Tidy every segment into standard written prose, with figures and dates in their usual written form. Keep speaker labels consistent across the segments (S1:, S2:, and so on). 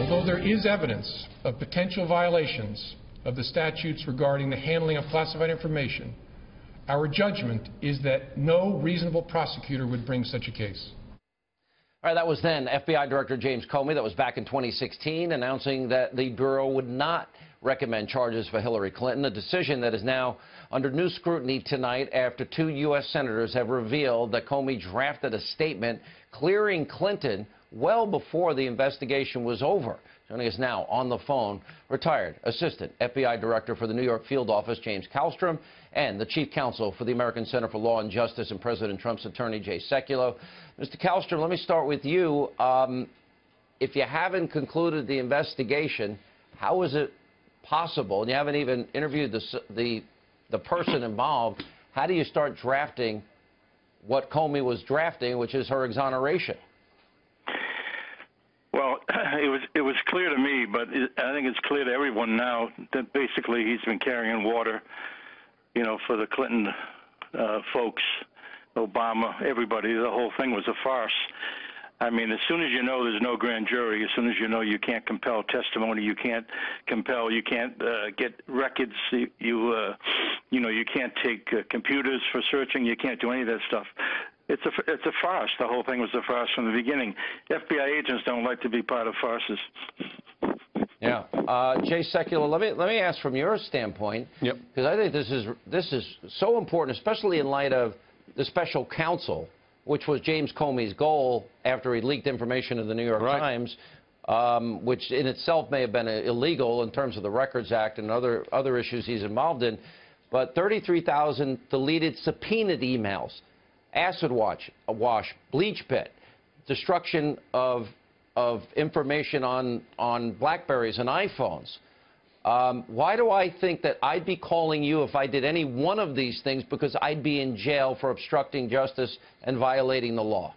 S1: Although there is evidence of potential violations of the statutes regarding the handling of classified information, our judgment is that no reasonable prosecutor would bring such a case.
S2: All right, that was then FBI Director James Comey. That was back in 2016, announcing that the Bureau would not recommend charges for Hillary Clinton, a decision that is now under new scrutiny tonight after 2 U.S. senators have revealed that Comey drafted a statement clearing Clinton well before the investigation was over. Joining us now on the phone, retired Assistant FBI Director for the New York Field Office, James Kallstrom, and the Chief Counsel for the American Center for Law and Justice and President Trump's attorney, Jay Sekulow. Mr. Kallstrom, let me start with you. If you haven't concluded the investigation, how is it possible, and you haven't even interviewed the person involved, how do you start drafting what Comey was drafting, which is her exoneration?
S3: Well, it was clear to me, but I think it's clear to everyone now that basically he's been carrying water, you know, for the Clinton folks, Obama, everybody. The whole thing was a farce. I mean, as soon as you know there's no grand jury, as soon as you know you can't compel testimony, you can't get records, you know, you can't take computers for searching, you can't do any of that stuff. It's a farce. The whole thing was a farce from the beginning. FBI agents don't like to be part of farces.
S2: Yeah, Jay Sekulow, let me ask from your standpoint, because I think this is so important, especially in light of the special counsel, which was James Comey's goal after he leaked information to the New York Times, which in itself may have been illegal in terms of the Records Act and other issues he's involved in, but 33,000 deleted subpoenaed emails, acid wash, bleach pit, destruction of information on BlackBerries and iPhones. Why do I think that I'd be calling you if I did any one of these things? Because I'd be in jail for obstructing justice and violating the law.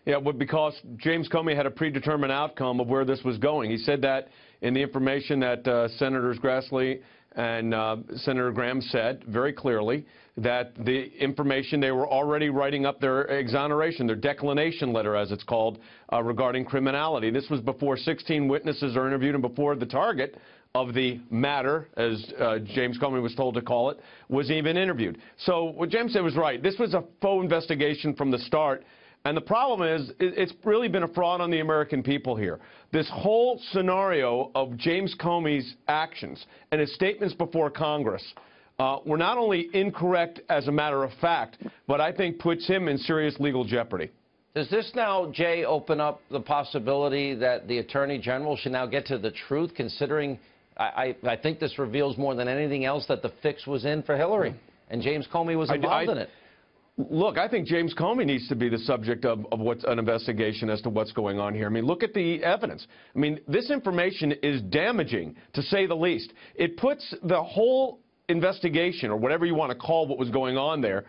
S4: Yeah, well, because James Comey had a predetermined outcome of where this was going. He said that in the information that Senators Grassley and Senator Graham said very clearly, that the information, they were already writing up their exoneration, their declination letter, as it's called, regarding criminality. This was before 16 witnesses are interviewed and before the target of the matter, as James Comey was told to call it, was even interviewed. So what James said was right. This was a faux investigation from the start. And the problem is, it's really been a fraud on the American people here. This whole scenario of James Comey's actions and his statements before Congress were not only incorrect as a matter of fact, but I think puts him in serious legal jeopardy.
S2: Does this now, Jay, open up the possibility that the Attorney General should now get to the truth, considering I think this reveals more than anything else that the fix was in for Hillary, and James Comey was involved in it?
S4: Look, I think James Comey needs to be the subject of what's an investigation as to what's going on here. I mean, look at the evidence. I mean, this information is damaging, to say the least. It puts the whole investigation, or whatever you want to call what was going on there,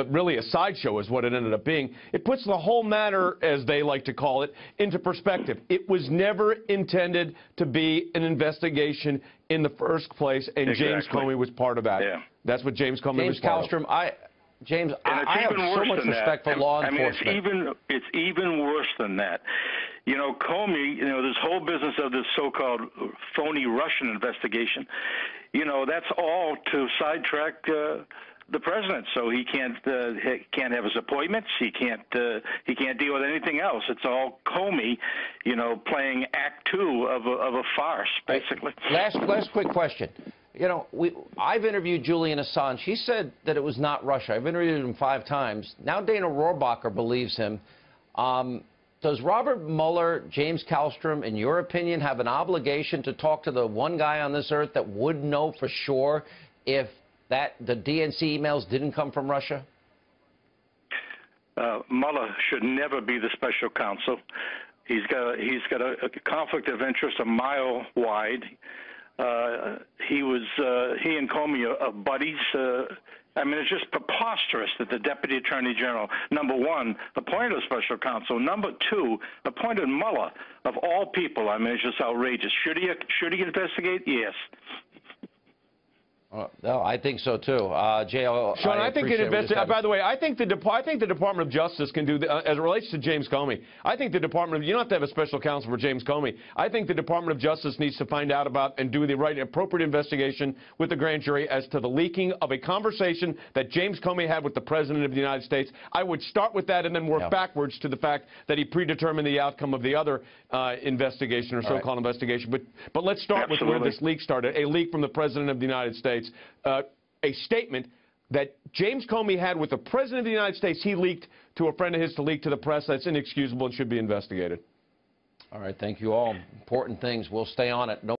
S4: really a sideshow is what it ended up being. It puts the whole matter, as they like to call it, into perspective. It was never intended to be an investigation in the first place, and James Comey was part of that. Yeah. That's what James Comey was part of.
S2: James, I have so much respect for law enforcement.
S3: I mean, it's even worse than that. You know, Comey, you know, this whole business of this so-called phony Russian investigation, you know, that's all to sidetrack the president, so he can't have his appointments. He can't deal with anything else. It's all Comey, you know, playing Act Two of a farce, basically.
S2: Last quick question. You know, I've interviewed Julian Assange. He said that it was not Russia. I've interviewed him 5 times. Now Dana Rohrabacher believes him. Does Robert Mueller, James Kallstrom, in your opinion, have an obligation to talk to the one guy on this earth that would know for sure if the DNC emails didn't come from Russia?
S3: Mueller should never be the special counsel. He's got a conflict of interest a mile wide. He and Comey are buddies. I mean, it's just preposterous that the Deputy Attorney General, number one, appointed a special counsel. Number two, appointed Mueller, of all people. I mean, it's just outrageous. Should he investigate? Yes.
S2: No, I think so too. Jay,
S4: Sean, I think by the way, I think the Department of Justice can do as it relates to James Comey. I think the Department of, you don't have to have a special counsel for James Comey. I think the Department of Justice needs to find out about and do the right appropriate investigation with the grand jury as to the leaking of a conversation that James Comey had with the President of the United States. I would start with that and then work backwards to the fact that he predetermined the outcome of the other investigation or so-called investigation. But let's start with where this leak started. A leak from the President of the United States. A statement that James Comey had with the President of the United States, he leaked to a friend of his to leak to the press. That's inexcusable and should be investigated.
S2: All right, thank you all. Important things. We'll stay on it.